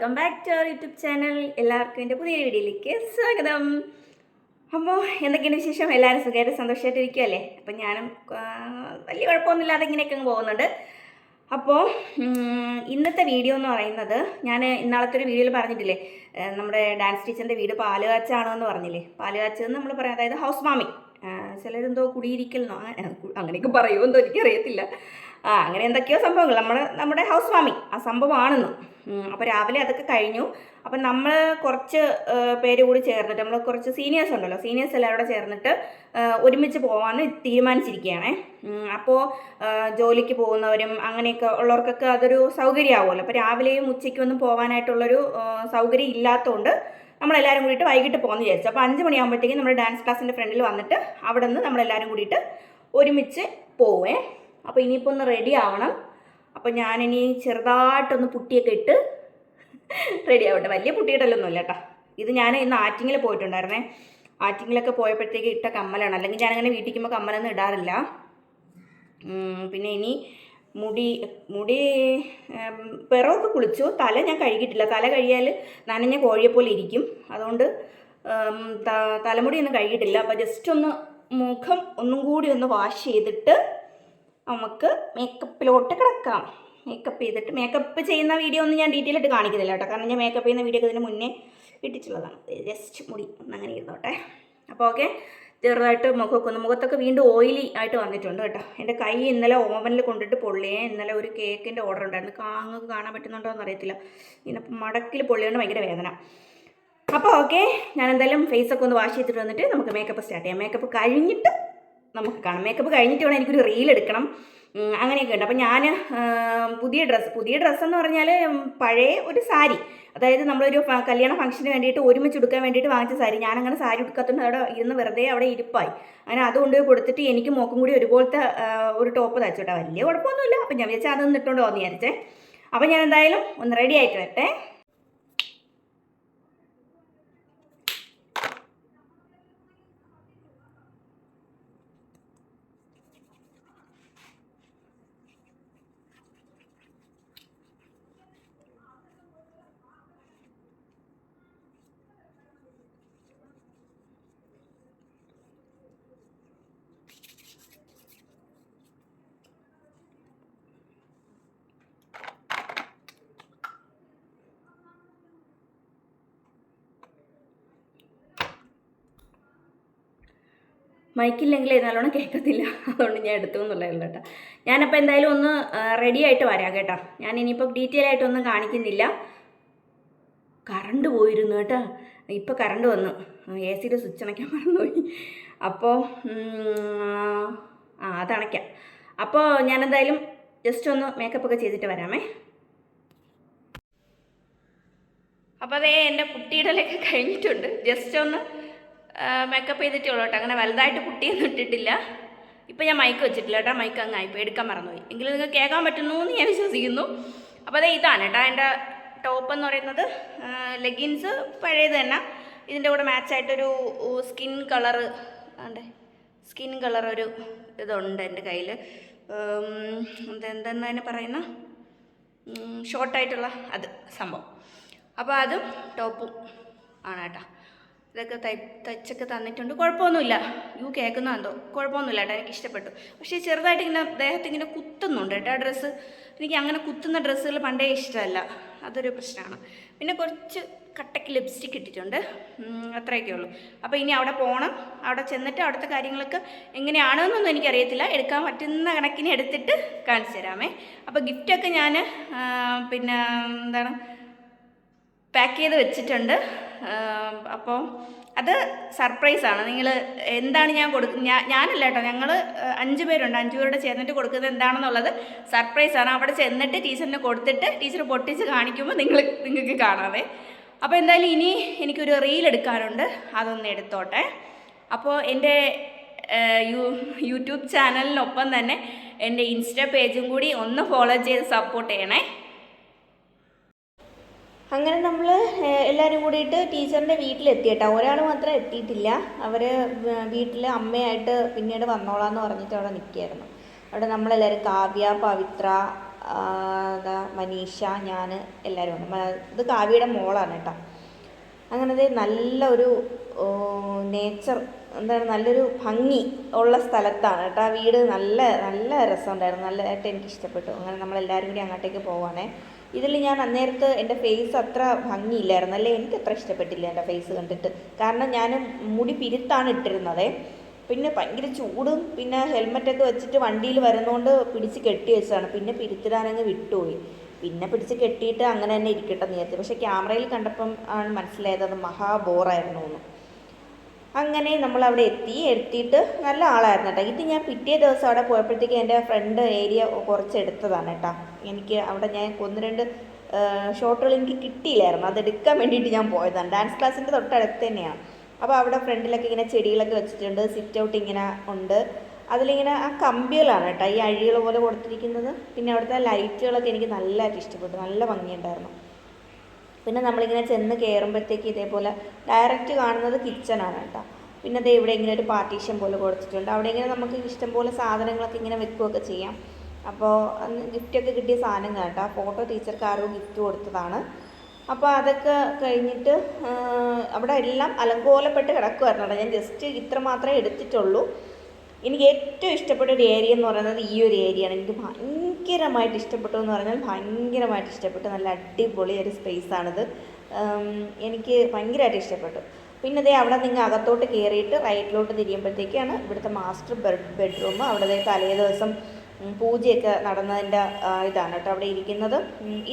Welcome back to our YouTube channel. എല്ലാവർക്കും എൻ്റെ പുതിയ വീഡിയോയിലേക്ക് സ്വാഗതം. അപ്പോൾ എന്തൊക്കെയാണ് വിശേഷം? എല്ലാവരും സുഖമായിട്ട് സന്തോഷമായിട്ട് ഇരിക്കുമല്ലേ? അപ്പം ഞാനും വലിയ കുഴപ്പമൊന്നുമില്ലാതെ ഇങ്ങനെയൊക്കെ അങ്ങ് പോകുന്നുണ്ട്. അപ്പോൾ ഇന്നത്തെ വീഡിയോ എന്ന് പറയുന്നത്, ഞാൻ ഇന്നാളത്തെ ഒരു വീഡിയോയിൽ പറഞ്ഞിട്ടില്ലേ, നമ്മുടെ ഡാൻസ് ടീച്ചറിൻ്റെ വീട് പാലുകാച്ചാണോ എന്ന് പറഞ്ഞില്ലേ. പാലുകാച്ചെന്ന് നമ്മൾ പറയാം, അതായത് ഹൗസ് വാമിങ്. ചിലരെന്തോ കുടിയിരിക്കലെന്നോ അങ്ങനെയൊക്കെ പറയുമെന്നോ എനിക്കറിയത്തില്ല. അങ്ങനെ എന്തൊക്കെയോ സംഭവങ്ങൾ നമ്മുടെ ഹൗസ് വാമിങ് ആ സംഭവമാണെന്ന്. അപ്പോൾ രാവിലെ അതൊക്കെ കഴിഞ്ഞു. അപ്പം നമ്മൾ കുറച്ച് പേര് കൂടി ചേർന്നിട്ട്, നമ്മൾ കുറച്ച് സീനിയേഴ്സ് ഉണ്ടല്ലോ, സീനിയേഴ്സ് എല്ലാവരും കൂടെ ചേർന്നിട്ട് ഒരുമിച്ച് പോകാമെന്ന് തീരുമാനിച്ചിരിക്കുകയാണേ. അപ്പോൾ ജോലിക്ക് പോകുന്നവരും അങ്ങനെയൊക്കെ ഉള്ളവർക്കൊക്കെ അതൊരു സൗകര്യമാവുമല്ലോ. അപ്പോൾ രാവിലെയും ഉച്ചയ്ക്കും ഒന്നും പോകാനായിട്ടുള്ളൊരു സൗകര്യം ഇല്ലാത്തതുകൊണ്ട് നമ്മളെല്ലാവരും കൂടിയിട്ട് വൈകിട്ട് പോകുമെന്ന് വിചാരിച്ചു. അപ്പോൾ 5 മണിയാകുമ്പോഴത്തേക്കും നമ്മുടെ ഡാൻസ് ക്ലാസ്സിൻ്റെ ഫ്രണ്ടിൽ വന്നിട്ട് അവിടെ നിന്ന് നമ്മളെല്ലാവരും കൂടിയിട്ട് ഒരുമിച്ച് പോവേ. അപ്പോൾ ഇനിയിപ്പോൾ ഒന്ന് റെഡി ആവണം. അപ്പോൾ ഞാനിനി ചെറുതായിട്ടൊന്ന് പുട്ടിയൊക്കെ ഇട്ട് റെഡി ആവട്ടെ. വലിയ പുട്ടിയിട്ടല്ലൊന്നുമില്ല കേട്ടോ. ഇത് ഞാൻ ഇന്ന് ആറ്റിങ്ങിൽ പോയിട്ടുണ്ടായിരുന്നേ. ആറ്റിങ്ങിലൊക്കെ പോയപ്പോഴത്തേക്ക് ഇട്ട കമ്മലാണ്. അല്ലെങ്കിൽ ഞാനങ്ങനെ വീട്ടിലേക്കുമ്പോൾ കമ്മലൊന്നും ഇടാറില്ല. പിന്നെ ഇനി മുടി പിറവൊക്കെ കുളിച്ചു. തല ഞാൻ കഴുകിയിട്ടില്ല. തല കഴിയാൽ നനഞ്ഞ കോഴിയെപ്പോലെ ഇരിക്കും. അതുകൊണ്ട് തലമുടി ഒന്നും കഴുകിയിട്ടില്ല. അപ്പോൾ ജസ്റ്റ് ഒന്ന് മുഖം ഒന്നും കൂടി ഒന്ന് വാഷ് ചെയ്തിട്ട് നമുക്ക് മേക്കപ്പിലോട്ട് കിടക്കാം. മേക്കപ്പ് ചെയ്തിട്ട്, മേക്കപ്പ് ചെയ്യുന്ന വീഡിയോ ഒന്നും ഞാൻ ഡീറ്റെയിൽ ആയിട്ട് കാണിക്കുന്നില്ല കേട്ടോ. കാരണം ഞാൻ മേക്കപ്പ് ചെയ്യുന്ന വീഡിയോ ഒക്കെ ഇതിന് മുന്നേ ഇട്ടിട്ടുള്ളതാണ്. ജസ്റ്റ് മുടി ഒന്നങ്ങനെ ഇരുന്നോട്ടെ. അപ്പോൾ ഓക്കെ, ചെറുതായിട്ട് മുഖത്തൊക്കെ വീണ്ടും ഓയിലി ആയിട്ട് വന്നിട്ടുണ്ട് കേട്ടോ. എൻ്റെ കൈ ഇന്നലെ ഓവനിൽ കൊണ്ടിട്ട് പൊള്ളിയേ. ഇന്നലെ ഒരു കേക്കിൻ്റെ ഓർഡർ ഉണ്ടായിരുന്നു. നിങ്ങൾക്ക് കാണാൻ പറ്റുന്നുണ്ടോ എന്ന് അറിയത്തില്ല. ഇങ്ങനെ മടക്കിൽ പൊള്ളിയോണ്ട് ഭയങ്കര വേദന. അപ്പോൾ ഓക്കെ, ഞാൻ എന്തായാലും ഫേസൊക്കെ ഒന്ന് വാഷ് ചെയ്തിട്ട് വന്നിട്ട് നമുക്ക് മേക്കപ്പ് സ്റ്റാർട്ട് ചെയ്യാം. മേക്കപ്പ് കഴിഞ്ഞിട്ട് നമുക്ക് കാണാം. മേക്കപ്പ് കഴിഞ്ഞിട്ട് വേണം എനിക്കൊരു റീൽ എടുക്കണം. അങ്ങനെയൊക്കെ ഉണ്ട്. അപ്പം ഞാൻ പുതിയ ഡ്രസ്സ് എന്ന് പറഞ്ഞാൽ പഴയ ഒരു സാരി, അതായത് നമ്മളൊരു കല്യാണ ഫംഗ്ഷന് വേണ്ടിയിട്ട് ഒരുമിച്ച് എടുക്കാൻ വേണ്ടിയിട്ട് വാങ്ങിച്ച സാരി. ഞാനങ്ങനെ സാരി എടുക്കാത്തതുകൊണ്ട് അവിടെ ഇരുന്ന് വെറുതെ അവിടെ ഇരിപ്പായി. അങ്ങനെ അതുകൊണ്ട് കൊടുത്തിട്ട് എനിക്ക് മോക്കും കൂടി ഒരുപോലത്തെ ഒരു ടോപ്പ് തയ്ച്ചു കേട്ടോ. വലിയ കുഴപ്പമൊന്നുമില്ല. അപ്പം ഞാൻ വിചാരിച്ചാൽ അതൊന്നും ഇട്ടുകൊണ്ട് വന്നു വിചാരിച്ചേ. അപ്പം ഞാൻ എന്തായാലും ഒന്ന് റെഡി ആയിട്ട് വരട്ടെ. മൈക്കില്ലെങ്കിൽ നല്ലോണം കേൾക്കത്തില്ല, അതുകൊണ്ട് ഞാൻ എടുത്തു എന്നുള്ളതല്ല കേട്ടോ. ഞാനപ്പോൾ എന്തായാലും ഒന്ന് റെഡി ആയിട്ട് വരാം കേട്ടോ. ഞാൻ ഇനിയിപ്പോൾ ഡീറ്റെയിൽ ആയിട്ടൊന്നും കാണിക്കുന്നില്ല. കറണ്ട് പോയിരുന്നു കേട്ടോ. ഇപ്പോൾ കറണ്ട് വന്നു. AC-യുടെ സ്വിച്ച് അണയ്ക്കാൻ മറന്നുപോയി. അപ്പോൾ അതണയ്ക്കാം. അപ്പോൾ ഞാനെന്തായാലും ജസ്റ്റ് ഒന്ന് മേക്കപ്പൊക്കെ ചെയ്തിട്ട് വരാമേ. അപ്പോൾ അതേ എൻ്റെ പുട്ടിയിടലൊക്കെ കഴിഞ്ഞിട്ടുണ്ട്. ജസ്റ്റ് ഒന്ന് മേക്കപ്പ് ചെയ്തിട്ടേ ഉള്ളൂ കേട്ടോ. അങ്ങനെ വലുതായിട്ട് പുട്ടിയൊന്നും ഇട്ടിട്ടില്ല. ഇപ്പം ഞാൻ മൈക്ക് വെച്ചിട്ടില്ല കേട്ടോ. മൈക്ക് അങ്ങ് ആയിപ്പോൾ എടുക്കാൻ മറന്നുപോയി. എങ്കിലും നിങ്ങൾക്ക് കേൾക്കാൻ പറ്റുന്നു എന്ന് ഞാൻ വിശ്വസിക്കുന്നു. അപ്പോൾ അതേ ഇതാണ് കേട്ടോ എൻ്റെ ടോപ്പ് എന്ന് പറയുന്നത്. ലെഗിൻസ് പഴയത് തന്നെ. ഇതിൻ്റെ കൂടെ മാച്ചായിട്ടൊരു സ്കിൻ കളർ ഒരു ഇതുണ്ട് എൻ്റെ കയ്യിൽ. എന്തെന്ന് തന്നെ പറയുന്ന ഷോർട്ടായിട്ടുള്ള അത് സംഭവം. അപ്പോൾ അതും ടോപ്പും ആണ് കേട്ടോ. ഇതൊക്കെ തയ്ച്ചൊക്കെ തന്നിട്ടുണ്ട്. കുഴപ്പമൊന്നുമില്ല. കേൾക്കുന്നോ എന്തോ, കുഴപ്പമൊന്നുമില്ല കേട്ടോ. എനിക്ക് ഇഷ്ടപ്പെട്ടു. പക്ഷേ ചെറുതായിട്ട് ഇങ്ങനെ ദേഹത്തിങ്ങനെ കുത്തുന്നുണ്ട് കേട്ടോ ആ ഡ്രസ്സ്. എനിക്ക് അങ്ങനെ കുത്തുന്ന ഡ്രസ്സുകൾ പണ്ടേ ഇഷ്ടമല്ല. അതൊരു പ്രശ്നമാണ്. പിന്നെ കുറച്ച് കട്ടയ്ക്ക് ലിപ്സ്റ്റിക്ക് ഇട്ടിട്ടുണ്ട്. അത്രയൊക്കെ ഉള്ളൂ. അപ്പോൾ ഇനി അവിടെ പോകണം. അവിടെ ചെന്നിട്ട് അവിടുത്തെ കാര്യങ്ങളൊക്കെ എങ്ങനെയാണെന്നൊന്നും എനിക്കറിയത്തില്ല. എടുക്കാൻ പറ്റുന്ന കണക്കിന് എടുത്തിട്ട് കാണിച്ചു തരാമേ. അപ്പോൾ ഗിഫ്റ്റൊക്കെ ഞാൻ പാക്ക് ചെയ്ത് വെച്ചിട്ടുണ്ട്. അപ്പോൾ അത് സർപ്രൈസാണ്. നിങ്ങൾ എന്താണ് ഞാനല്ല കേട്ടോ, ഞങ്ങൾ 5 പേരുണ്ട്. 5 പേരോട് ചേർന്നിട്ട് കൊടുക്കുന്നത് എന്താണെന്നുള്ളത് സർപ്രൈസാണ്. അവിടെ ചെന്നിട്ട് ടീച്ചറിന് കൊടുത്തിട്ട് ടീച്ചർ പൊട്ടിച്ച് കാണിക്കുമ്പോൾ നിങ്ങൾക്ക് കാണാവേ. അപ്പോൾ എന്തായാലും ഇനി എനിക്കൊരു റീൽ എടുക്കാനുണ്ട്. അതൊന്ന് എടുത്തോട്ടെ. അപ്പോൾ എൻ്റെ യൂട്യൂബ് ചാനലിനൊപ്പം തന്നെ എൻ്റെ ഇൻസ്റ്റാ പേജും കൂടി ഒന്ന് ഫോളോ ചെയ്ത് സപ്പോർട്ട് ചെയ്യണേ. അങ്ങനെ നമ്മൾ എല്ലാവരും കൂടിയിട്ട് ടീച്ചറിൻ്റെ വീട്ടിലെത്തി കേട്ടോ. ഒരാൾ മാത്രം എത്തിയിട്ടില്ല. അവർ വീട്ടിൽ അമ്മയായിട്ട് പിന്നീട് വന്നോളാമെന്ന് പറഞ്ഞിട്ട് അവിടെ നിൽക്കുകയായിരുന്നു. അവിടെ നമ്മളെല്ലാവരും കാവ്യ, പവിത്ര, മനീഷ, ഞാൻ എല്ലാവരും ഉണ്ട്. ഇത് കാവ്യയുടെ മോളാണ് കേട്ടോ. അങ്ങനത്തെ നല്ലൊരു നേച്ചർ, എന്താണ്, നല്ലൊരു ഭംഗി ഉള്ള സ്ഥലത്താണ് കേട്ടോ ആ വീട്. നല്ല നല്ല രസമുണ്ടായിരുന്നു, നല്ലതായിട്ട് എനിക്ക് ഇഷ്ടപ്പെട്ടു. അങ്ങനെ നമ്മളെല്ലാവരും കൂടി അങ്ങോട്ടേക്ക് പോവാണേ. ഇതിൽ ഞാൻ അന്നേരത്ത് എൻ്റെ ഫേസ് അത്ര ഭംഗിയില്ലായിരുന്നു, അല്ലേ എനിക്ക് അത്ര ഇഷ്ടപ്പെട്ടില്ല എൻ്റെ ഫേസ് കണ്ടിട്ട്. കാരണം ഞാൻ മുടി പിരുത്താണ് ഇട്ടിരുന്നത്. പിന്നെ ഭയങ്കര ചൂടും, പിന്നെ ഹെൽമെറ്റൊക്കെ വെച്ചിട്ട് വണ്ടിയിൽ വരുന്നതുകൊണ്ട് പിടിച്ച് കെട്ടി വെച്ചതാണ്. പിന്നെ പിരുത്തിടാനങ്ങ് വിട്ടുപോയി. പിന്നെ പിടിച്ച് കെട്ടിയിട്ട് അങ്ങനെ തന്നെ ഇരിക്കട്ടെ നേരത്തെ. പക്ഷേ ക്യാമറയിൽ കണ്ടപ്പം ആണ് മനസ്സിലായത് അത് മഹാ ബോറായിരുന്നു എന്ന്. അങ്ങനെ നമ്മളവിടെ എത്തിയിട്ട് നല്ല ആളായിരുന്നു കേട്ടോ. ഇത് ഞാൻ പിറ്റേ ദിവസം അവിടെ പോയപ്പോഴത്തേക്ക് എൻ്റെ ഫ്രണ്ട് ഏരിയ കുറച്ച് എടുത്തതാണ് കേട്ടോ. എനിക്ക് അവിടെ ഞാൻ 1-2 ഷോട്ടുകൾ എനിക്ക് കിട്ടിയില്ലായിരുന്നു, അതെടുക്കാൻ വേണ്ടിയിട്ട് ഞാൻ പോയതാണ്. ഡാൻസ് ക്ലാസ്സിൻ്റെ തൊട്ടടുത്ത് തന്നെയാണ്. അപ്പോൾ അവിടെ ഫ്രണ്ടിലൊക്കെ ഇങ്ങനെ ചെടികളൊക്കെ വെച്ചിട്ടുണ്ട്, സിറ്റ് ഔട്ട് ഇങ്ങനെ ഉണ്ട്. അതിലിങ്ങനെ ആ കമ്പികളാണ് കേട്ടോ ഈ അഴികൾ പോലെ കൊടുത്തിരിക്കുന്നത്. പിന്നെ അവിടുത്തെ ലൈറ്റുകളൊക്കെ എനിക്ക് നല്ലതായിട്ട് ഇഷ്ടപ്പെട്ടു, നല്ല ഭംഗിയുണ്ടായിരുന്നു. പിന്നെ നമ്മളിങ്ങനെ ചെന്ന് കയറുമ്പോഴത്തേക്ക് ഇതേപോലെ ഡയറക്റ്റ് കാണുന്നത് കിച്ചണാണ് കേട്ടോ. പിന്നെ അതേ ഇവിടെ ഇങ്ങനെ ഒരു പാർട്ടീഷൻ പോലെ കൊടുത്തിട്ടുണ്ട്. അവിടെ ഇങ്ങനെ നമുക്ക് ഇഷ്ടംപോലെ സാധനങ്ങളൊക്കെ ഇങ്ങനെ വെക്കുകയൊക്കെ ചെയ്യാം. അപ്പോൾ ഗിഫ്റ്റൊക്കെ കിട്ടിയ സാധനം കേട്ടോ. ഫോട്ടോ ടീച്ചർക്ക് ആരോ ഗിഫ്റ്റ് കൊടുത്തതാണ്. അപ്പോൾ അതൊക്കെ കഴിഞ്ഞിട്ട് അവിടെ എല്ലാം അലങ്കോലപ്പെട്ട് കിടക്കുമായിരുന്നു കേട്ടോ. ഞാൻ ജസ്റ്റ് ഇത്ര മാത്രമേ എടുത്തിട്ടുള്ളൂ. എനിക്ക് ഏറ്റവും ഇഷ്ടപ്പെട്ട ഒരു ഏരിയ എന്ന് പറയുന്നത് ഈ ഒരു ഏരിയയാണ്. എനിക്ക് ഭയങ്കരമായിട്ട് ഇഷ്ടപ്പെട്ടു എന്ന് പറഞ്ഞാൽ ഭയങ്കരമായിട്ട് ഇഷ്ടപ്പെട്ടു. നല്ല അടിപൊളി ഒരു സ്പേസാണിത്. എനിക്ക് ഭയങ്കരമായിട്ട് ഇഷ്ടപ്പെട്ടു. പിന്നെ അതേ അവിടെ നിങ്ങൾ അകത്തോട്ട് കയറിയിട്ട് റൈറ്റിലോട്ട് തിരിയുമ്പോഴത്തേക്കാണ് ഇവിടുത്തെ മാസ്റ്റർ ബെഡ്റൂം. അവിടെ തലേ ദിവസം പൂജയൊക്കെ നടന്നതിൻ്റെ ഇതാണ് കേട്ടോ അവിടെ ഇരിക്കുന്നത്.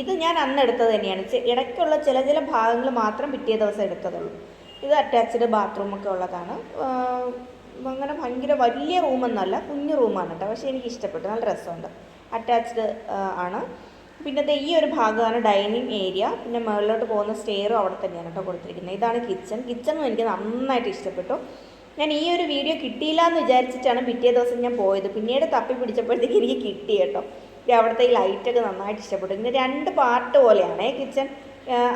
ഇത് ഞാൻ അന്ന് എടുത്തത് തന്നെയാണ്. ഇടയ്ക്കുള്ള ചില ഭാഗങ്ങൾ മാത്രം പിറ്റേ ദിവസം എടുത്തതുള്ളൂ. ഇത് അറ്റാച്ച്ഡ് ബാത്റൂമൊക്കെ ഉള്ളതാണ്. അങ്ങനെ ഭയങ്കര വലിയ റൂമൊന്നുമല്ല, കുഞ്ഞു റൂമാണ് കേട്ടോ. പക്ഷേ എനിക്ക് ഇഷ്ടപ്പെട്ടു, നല്ല രസമുണ്ട്. അറ്റാച്ച്ഡ് ആണ്. പിന്നെ ഈ ഒരു ഭാഗമാണ് ഡൈനിങ് ഏരിയ. പിന്നെ മുകളിലോട്ട് പോകുന്ന സ്റ്റെയറും അവിടെ തന്നെയാണ് കേട്ടോ കൊടുത്തിരിക്കുന്നത്. ഇതാണ് കിച്ചണും എനിക്ക് നന്നായിട്ട് ഇഷ്ടപ്പെട്ടു. ഞാൻ ഈ ഒരു വീഡിയോ കിട്ടിയില്ല എന്ന് വിചാരിച്ചിട്ടാണ് പിറ്റേ ദിവസം ഞാൻ പോയത്. പിന്നീട് തപ്പി പിടിച്ചപ്പോഴത്തേക്ക് എനിക്ക് കിട്ടി കേട്ടോ. അവിടുത്തെ ഈ ലൈറ്റൊക്കെ നന്നായിട്ട് ഇഷ്ടപ്പെട്ടു. ഇങ്ങനെ 2 പാർട്ട് പോലെയാണ് കിച്ചൺ.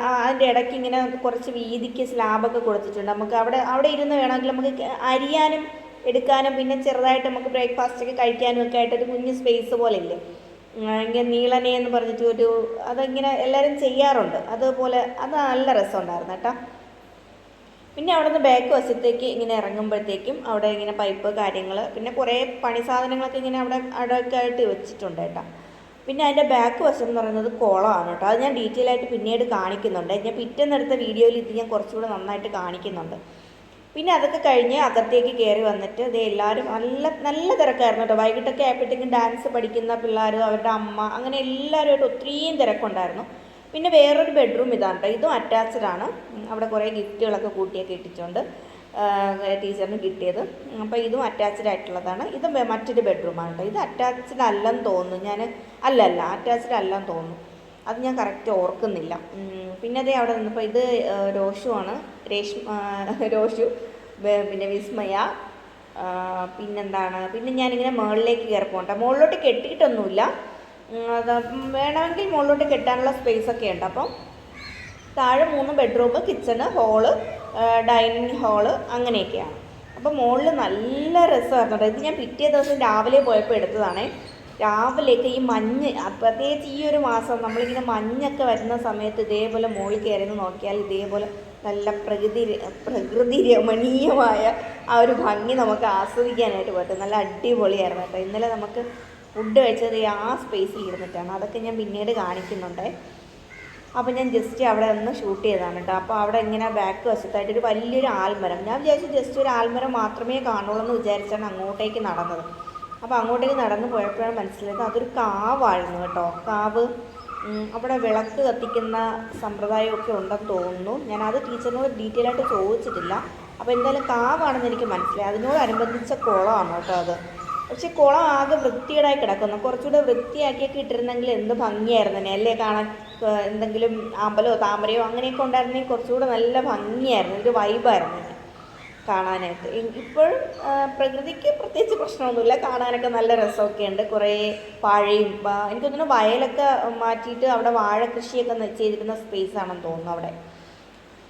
അതിൻ്റെ ഇടയ്ക്ക് ഇങ്ങനെ കുറച്ച് വീതിക്ക് സ്ലാബൊക്കെ കൊടുത്തിട്ടുണ്ട്. നമുക്ക് അവിടെ ഇരുന്ന് വേണമെങ്കിൽ നമുക്ക് അരിയാനും എടുക്കാനും പിന്നെ ചെറുതായിട്ട് നമുക്ക് ബ്രേക്ക്ഫാസ്റ്റൊക്കെ കഴിക്കാനും ഒക്കെ ആയിട്ടൊരു കുഞ്ഞ് സ്പേസ് പോലെ ഇല്ലേ, ഇങ്ങനെ നീളനെ എന്ന് പറഞ്ഞിട്ട് അതിങ്ങനെ എല്ലാവരും ചെയ്യാറുണ്ട്. അതുപോലെ അത് നല്ല രസമുണ്ടായിരുന്നു കേട്ടോ. പിന്നെ അവിടെ നിന്ന് ബാക്ക് വശത്തേക്ക് ഇങ്ങനെ ഇറങ്ങുമ്പോഴത്തേക്കും അവിടെ ഇങ്ങനെ പൈപ്പ് കാര്യങ്ങൾ പിന്നെ കുറേ പണി സാധനങ്ങളൊക്കെ ഇങ്ങനെ അവിടെയൊക്കെ ആയിട്ട് വെച്ചിട്ടുണ്ട് കേട്ടോ. പിന്നെ അതിൻ്റെ ബാക്ക് വശം എന്ന് പറയുന്നത് കുളമാണ് കേട്ടോ. അത് ഞാൻ ഡീറ്റെയിൽ ആയിട്ട് പിന്നീട് കാണിക്കുന്നുണ്ട്. ഞാൻ പിറ്റേന്നെടുത്ത വീഡിയോയിൽ ഇത് ഞാൻ കുറച്ചുകൂടെ നന്നായിട്ട് കാണിക്കുന്നുണ്ട്. പിന്നെ അതൊക്കെ കഴിഞ്ഞ് അകത്തേക്ക് കയറി വന്നിട്ട് ഇത് എല്ലാവരും നല്ല തിരക്കായിരുന്നു കേട്ടോ. വൈകിട്ടൊക്കെ ആയപ്പോഴത്തേക്കും ഡാൻസ് പഠിക്കുന്ന പിള്ളേർ, അവരുടെ അമ്മ, അങ്ങനെ എല്ലാവരുമായിട്ട് ഒത്തിരിയും തിരക്കുണ്ടായിരുന്നു. പിന്നെ വേറൊരു ബെഡ്റൂം ഇതാണ് കേട്ടോ. ഇതും അറ്റാച്ച്ഡ് ആണ്. അവിടെ കുറേ ഗിഫ്റ്റുകളൊക്കെ കൂട്ടിയൊക്കെ ഇട്ടിട്ടുണ്ട്, ടീച്ചറിന് കിട്ടിയത്. അപ്പോൾ ഇതും അറ്റാച്ച്ഡ് ആയിട്ടുള്ളതാണ്. ഇത് മറ്റൊരു ബെഡ്റൂമാണ് കേട്ടോ. ഇത് അറ്റാച്ച്ഡ് അല്ലെന്ന് തോന്നുന്നു. അല്ല അറ്റാച്ച്ഡ് അല്ലെന്ന് തോന്നുന്നു. അത് ഞാൻ കറക്റ്റ് ഓർക്കുന്നില്ല. പിന്നെ അതേ അവിടെ നിന്നപ്പോൾ ഇത് രോഷു, പിന്നെ വിസ്മയ, പിന്നെ ഞാനിങ്ങനെ മുകളിലേക്ക് കയറി പോകണ്ട. മുകളിലോട്ട് കെട്ടിയിട്ടൊന്നുമില്ല, അത് വേണമെങ്കിൽ മുകളിലോട്ട് കെട്ടാനുള്ള സ്പേസൊക്കെ ഉണ്ട്. അപ്പം താഴെ 3 bedroom, kitchen, hall, dining hall അങ്ങനെയൊക്കെയാണ്. അപ്പോൾ മുകളിൽ നല്ല രസമായിരുന്നു കേട്ടോ. ഇത് ഞാൻ പിറ്റേ ദിവസം രാവിലെ പോയപ്പോൾ എടുത്തതാണേ. രാവിലെയൊക്കെ ഈ മഞ്ഞ്, പ്രത്യേകിച്ച് ഈ ഒരു മാസം നമ്മളിങ്ങനെ മഞ്ഞൊക്കെ വരുന്ന സമയത്ത് ഇതേപോലെ മുകളിൽ കയറി നോക്കിയാൽ ഇതേപോലെ നല്ല പ്രകൃതി രമണീയമായ ആ ഒരു ഭംഗി നമുക്ക് ആസ്വദിക്കാനായിട്ട് പറ്റും. നല്ല അടിപൊളിയായിരുന്നു കേട്ടോ. ഇന്നലെ നമുക്ക് ഫുഡ് കഴിച്ചത് ആ സ്പേസിൽ ഇരുന്നിട്ടാണ്. അതൊക്കെ ഞാൻ പിന്നീട് കാണിക്കുന്നുണ്ട്. അപ്പോൾ ഞാൻ ജസ്റ്റ് അവിടെ ഒന്ന് ഷൂട്ട് ചെയ്തതാണ് കേട്ടോ. അപ്പോൾ അവിടെ ഇങ്ങനെ ബാക്ക് വശത്തായിട്ട് ഒരു വലിയൊരു ആൽമരം, ഞാൻ വിചാരിച്ചു ജസ്റ്റ് ഒരു ആൽമരം മാത്രമേ കാണുള്ളൂ എന്ന് വിചാരിച്ചാണ് അങ്ങോട്ടേക്ക് നടന്നത്. അപ്പോൾ അങ്ങോട്ടേക്ക് നടന്നു പോയപ്പോഴാണ് മനസ്സിലായത് അതൊരു കാവായിരുന്നു കേട്ടോ. കാവ്, അവിടെ വിളക്ക് കത്തിക്കുന്ന സമ്പ്രദായമൊക്കെ ഉണ്ടെന്ന് തോന്നുന്നു. ഞാനത് ടീച്ചറിനോട് ഡീറ്റെയിൽ ആയിട്ട് ചോദിച്ചിട്ടില്ല. അപ്പോൾ എന്തായാലും കാവാണെന്ന് എനിക്ക് മനസ്സിലായി. അതിനോടനുബന്ധിച്ച കുളമാണ് കേട്ടോ അത്. പക്ഷെ കുളം ആകെ വൃത്തികേടായി കിടക്കുന്നു. കുറച്ചുകൂടെ വൃത്തിയാക്കിയൊക്കെ ഇട്ടിരുന്നെങ്കിൽ എന്ത് ഭംഗിയായിരുന്നു തന്നെ അല്ലേ കാണാൻ. എന്തെങ്കിലും അമ്പലമോ താമരയോ അങ്ങനെയൊക്കെ ഉണ്ടായിരുന്നെങ്കിൽ കുറച്ചുകൂടെ നല്ല ഭംഗിയായിരുന്നു, ഒരു വൈബായിരുന്നു കാണാനായിട്ട്. ഇപ്പോഴും പ്രകൃതിക്ക് പ്രത്യേകിച്ച് പ്രശ്നമൊന്നുമില്ല, കാണാനൊക്കെ നല്ല രസമൊക്കെ ഉണ്ട്. കുറേ വാഴയും എനിക്ക് തോന്നുന്നു വയലൊക്കെ മാറ്റിയിട്ട് അവിടെ വാഴ കൃഷിയൊക്കെ ചെയ്തിരുന്ന സ്പേസാണെന്ന് തോന്നുന്നു അവിടെ.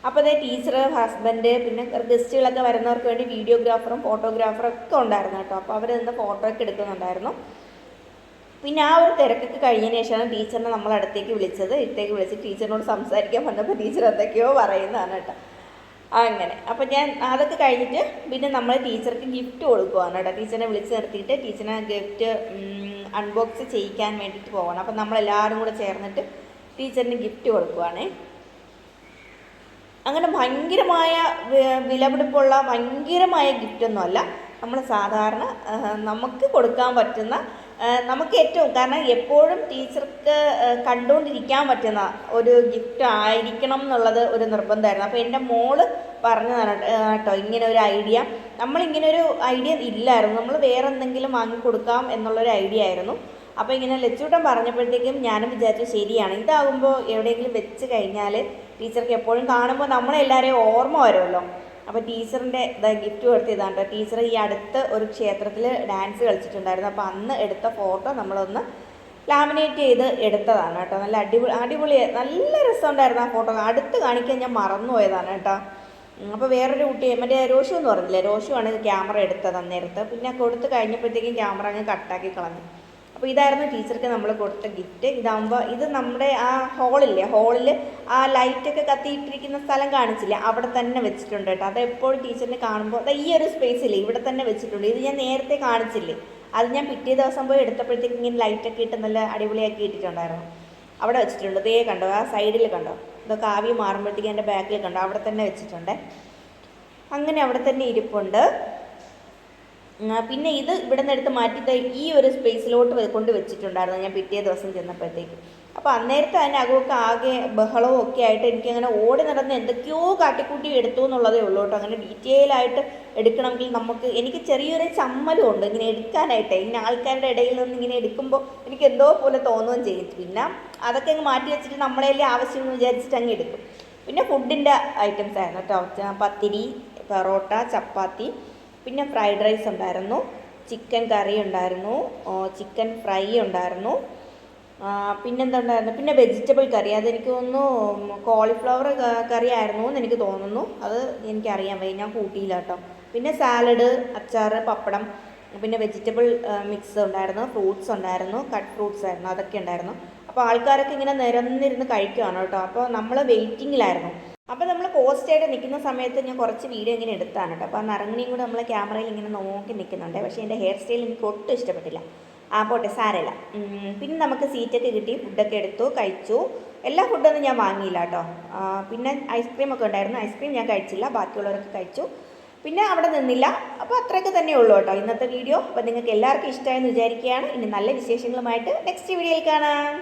അപ്പോൾ അതേ ടീച്ചർ, ഹസ്ബൻഡ്, പിന്നെ ഗസ്റ്റുകളൊക്കെ വരുന്നവർക്ക് വേണ്ടി വീഡിയോഗ്രാഫറും ഫോട്ടോഗ്രാഫറും ഒക്കെ ഉണ്ടായിരുന്നു കേട്ടോ. അപ്പോൾ അവർ നിന്ന് ഫോട്ടോ ഒക്കെ എടുക്കുന്നുണ്ടായിരുന്നു. പിന്നെ ആ ഒരു തിരക്കൊക്കെ കഴിഞ്ഞതിന് ശേഷമാണ് ടീച്ചറിനെ നമ്മൾ അടുത്തേക്ക് വിളിച്ചത്. അടുത്തേക്ക് വിളിച്ച് ടീച്ചറിനോട് സംസാരിക്കാൻ വന്നപ്പോൾ ടീച്ചർ എന്തൊക്കെയോ പറയുന്നതാണ് കേട്ടോ. അങ്ങനെ അപ്പം ഞാൻ അതൊക്കെ കഴിഞ്ഞിട്ട് പിന്നെ നമ്മൾ ടീച്ചർക്ക് ഗിഫ്റ്റ് കൊടുക്കുവാണ് കേട്ടോ. ടീച്ചറിനെ വിളിച്ച് നിർത്തിയിട്ട് ടീച്ചറിനെ ഗിഫ്റ്റ് അൺബോക്സ് ചെയ്യിക്കാൻ വേണ്ടിയിട്ട് പോകണം. അപ്പം നമ്മളെല്ലാവരും കൂടെ ചേർന്നിട്ട് ടീച്ചറിന് ഗിഫ്റ്റ് കൊടുക്കുവാണേ. അങ്ങനെ ഭയങ്കരമായ വിലപിടിപ്പുള്ള ഭയങ്കരമായ ഗിഫ്റ്റൊന്നുമല്ല, നമ്മൾ സാധാരണ നമുക്ക് കൊടുക്കാൻ പറ്റുന്ന, നമുക്ക് ഏറ്റവും, കാരണം എപ്പോഴും ടീച്ചർക്ക് കണ്ടുകൊണ്ടിരിക്കാൻ പറ്റുന്ന ഒരു ഗിഫ്റ്റ് ആയിരിക്കണം എന്നുള്ളത് ഒരു നിർബന്ധമായിരുന്നു. അപ്പോൾ എൻ്റെ മോള് പറഞ്ഞതാണ് കേട്ടോ ഇങ്ങനെ ഒരു ഐഡിയ. നമ്മളിങ്ങനെ ഒരു ഐഡിയ ഇല്ലായിരുന്നു, നമ്മൾ വേറെ എന്തെങ്കിലും വാങ്ങിക്കൊടുക്കാം എന്നുള്ളൊരു ഐഡിയ ആയിരുന്നു. അപ്പോൾ ഇങ്ങനെ ലച്ചൂട്ടൻ പറഞ്ഞപ്പോഴത്തേക്കും ഞാനും വിചാരിച്ചു ശരിയാണ്, ഇതാകുമ്പോൾ എവിടെയെങ്കിലും വെച്ച് കഴിഞ്ഞാൽ ടീച്ചർക്ക് എപ്പോഴും കാണുമ്പോൾ നമ്മളെല്ലാവരെയും ഓർമ്മ വരുമല്ലോ. അപ്പോൾ ടീച്ചറിൻ്റെ ഗിഫ്റ്റ് കൊടുത്തതാണ് കേട്ടോ. ടീച്ചർ ഈ അടുത്ത് ഒരു ക്ഷേത്രത്തിൽ ഡാൻസ് കളിച്ചിട്ടുണ്ടായിരുന്നു. അപ്പോൾ അന്ന് എടുത്ത ഫോട്ടോ നമ്മളൊന്ന് ലാമിനേറ്റ് ചെയ്ത് എടുത്തതാണ് കേട്ടോ. നല്ല അടിപൊളി നല്ല രസമുണ്ടായിരുന്നു ആ ഫോട്ടോ. അടുത്ത് കാണിക്കാൻ ഞാൻ മറന്നുപോയതാണ് കേട്ടോ. അപ്പോൾ വേറൊരു കുട്ടി, മറ്റേ രോഷു എന്ന് പറഞ്ഞില്ലേ, രോഷു ആണ് ക്യാമറ എടുത്തത് അന്നേരത്ത്. പിന്നെ കൊടുത്ത് കഴിഞ്ഞപ്പോഴത്തേക്കും ക്യാമറ അങ്ങ് കട്ടാക്കി കളഞ്ഞു. അപ്പോൾ ഇതായിരുന്നു ടീച്ചർക്ക് നമ്മൾ കൊടുത്ത ഗിഫ്റ്റ്. ഇതാകുമ്പോൾ ഇത് നമ്മുടെ ആ ഹോളിൽ ആ ലൈറ്റൊക്കെ കത്തിയിട്ടിരിക്കുന്ന സ്ഥലം കാണിച്ചില്ലേ, അവിടെ തന്നെ വെച്ചിട്ടുണ്ട് കേട്ടോ. അത് എപ്പോഴും ടീച്ചറിനെ കാണുമ്പോൾ ഈ ഒരു സ്പേസില്ലേ ഇവിടെ തന്നെ വെച്ചിട്ടുണ്ട്. ഇത് ഞാൻ നേരത്തെ കാണിച്ചില്ലേ, അത് ഞാൻ പിറ്റേ ദിവസം പോയി എടുത്തപ്പോഴത്തേക്ക് ഇങ്ങനെ ലൈറ്റൊക്കെ ഇട്ട് നല്ല അടിപൊളിയാക്കി ഇട്ടിട്ടുണ്ടായിരുന്നു. അവിടെ വെച്ചിട്ടുണ്ട്. ഇതേ കണ്ടോ, ആ സൈഡിൽ കണ്ടോ, ഇതൊക്കെ ആവി മാറുമ്പോഴത്തേക്ക് എൻ്റെ ബാക്കിൽ കണ്ടോ, അവിടെ തന്നെ വെച്ചിട്ടുണ്ട്. അങ്ങനെ അവിടെ തന്നെ ഇരിപ്പുണ്ട്. പിന്നെ ഇത് ഇവിടെ നിന്ന് എടുത്ത് മാറ്റി ഈ ഒരു സ്പേസിലോട്ട് കൊണ്ട് വെച്ചിട്ടുണ്ടായിരുന്നു ഞാൻ പിറ്റേ ദിവസം ചെന്നപ്പോഴത്തേക്ക്. അപ്പോൾ അന്നേരത്തെ അതിനകമൊക്കെ ആകെ ബഹളവും ഒക്കെ ആയിട്ട് എനിക്കങ്ങനെ ഓടി നടന്ന് എന്തൊക്കെയോ കാട്ടിക്കൂട്ടി എടുത്തു എന്നുള്ളതേ ഉള്ളൂ കേട്ടോ. അങ്ങനെ ഡീറ്റെയിൽ ആയിട്ട് എടുക്കണമെങ്കിൽ എനിക്ക് ചെറിയൊരു ചമ്മലും ഉണ്ട് ഇങ്ങനെ എടുക്കാനായിട്ട്. ഇങ്ങനെ ആൾക്കാരുടെ ഇടയിൽ നിന്ന് ഇങ്ങനെ എടുക്കുമ്പോൾ എനിക്ക് എന്തോ പോലെ തോന്നുകയും ചെയ്യും. പിന്നെ അതൊക്കെ അങ്ങ് മാറ്റി വെച്ചിട്ട് നമ്മളെല്ലാം ആവശ്യമെന്ന് വിചാരിച്ചിട്ട് അങ്ങ് എടുക്കും. പിന്നെ ഫുഡിൻ്റെ ഐറ്റംസ് ആയിരുന്നു കേട്ടോ. പത്തിരി, പൊറോട്ട, ചപ്പാത്തി, പിന്നെ ഫ്രൈഡ് റൈസ് ഉണ്ടായിരുന്നു, ചിക്കൻ കറി ഉണ്ടായിരുന്നു, ചിക്കൻ ഫ്രൈ ഉണ്ടായിരുന്നു, പിന്നെന്താ ഉണ്ടായിരുന്നു, പിന്നെ വെജിറ്റബിൾ കറി. അതെനിക്ക് തോന്നുന്നു കോളിഫ്ലവർ കറി ആയിരുന്നു എന്ന് എനിക്ക് തോന്നുന്നു. അത് എനിക്കറിയാൻ വയ്യ, ഞാൻ കൂട്ടിയില്ല കേട്ടോ. പിന്നെ സാലഡ്, അച്ചാർ, പപ്പടം, പിന്നെ വെജിറ്റബിൾ മിക്സ് ഉണ്ടായിരുന്നു, ഫ്രൂട്ട്സ് ഉണ്ടായിരുന്നു, കട്ട് ഫ്രൂട്ട്സ് ആയിരുന്നു, അതൊക്കെ ഉണ്ടായിരുന്നു. അപ്പോൾ ആൾക്കാരൊക്കെ ഇങ്ങനെ നിരന്നിരുന്ന് കഴിക്കുകയാണ് കേട്ടോ. അപ്പോൾ നമ്മൾ വെയിറ്റിങ്ങിലായിരുന്നു. അപ്പോൾ നമ്മൾ പോസ്റ്റായിട്ട് നിൽക്കുന്ന സമയത്ത് ഞാൻ കുറച്ച് വീഡിയോ ഇങ്ങനെ എടുത്താണ് കേട്ടോ. അപ്പോൾ ആ നറങ്ങണിയും കൂടെ നമ്മളെ ക്യാമറയിൽ ഇങ്ങനെ നോക്കി നിൽക്കുന്നുണ്ട്. പക്ഷേ എൻ്റെ ഹെയർ സ്റ്റൈൽ എനിക്ക് ഒട്ടും ഇഷ്ടപ്പെട്ടില്ല. പോട്ടെ, സാരമില്ല. പിന്നെ നമുക്ക് സീറ്റൊക്കെ കിട്ടി, ഫുഡൊക്കെ എടുത്തു, കഴിച്ചു. എല്ലാ ഫുഡൊന്നും ഞാൻ വാങ്ങിയില്ല കേട്ടോ. പിന്നെ ഐസ്ക്രീമൊക്കെ ഉണ്ടായിരുന്നു, ഐസ്ക്രീം ഞാൻ കഴിച്ചില്ല, ബാക്കിയുള്ളവരൊക്കെ കഴിച്ചു. പിന്നെ അവിടെ നിന്നില്ല. അപ്പോൾ അത്രയൊക്കെ തന്നെ ഉള്ളൂ കേട്ടോ ഇന്നത്തെ വീഡിയോ. അപ്പോൾ നിങ്ങൾക്ക് എല്ലാവർക്കും ഇഷ്ടമായെന്ന് വിചാരിക്കുകയാണ്. ഇനി നല്ല വിശേഷങ്ങളുമായിട്ട് നെക്സ്റ്റ് വീഡിയോയിൽ കാണാം.